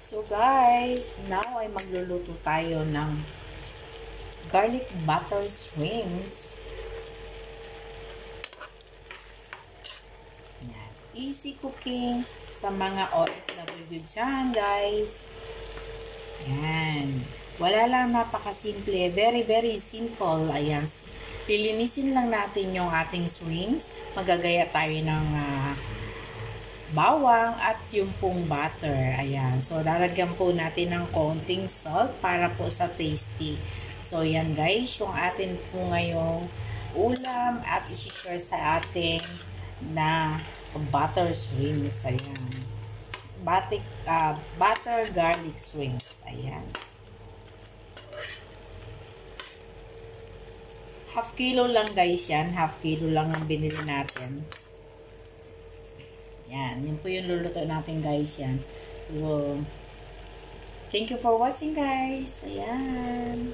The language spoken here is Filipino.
So guys, now ay magluluto tayo ng garlic butter shrimps. Yan. Easy cooking sa mga OFW dyan guys. Yan. Wala lang, napakasimple. Very, very simple. Ayan. Lilinisin lang natin yung ating shrimps. Magagaya tayo ng bawang at yung pong butter. Ayan. So, lalagyan po natin ng konting salt para po sa tasty. So, yan guys, yung atin po ngayong ulam at isi-share sa ating na butter shrimps. Ayan. Butter garlic shrimps. Ayan. Half kilo lang guys yan. Half kilo lang ang binili natin. Yan. Yun po yung luluto natin guys yan. So, thank you for watching guys. Ayan.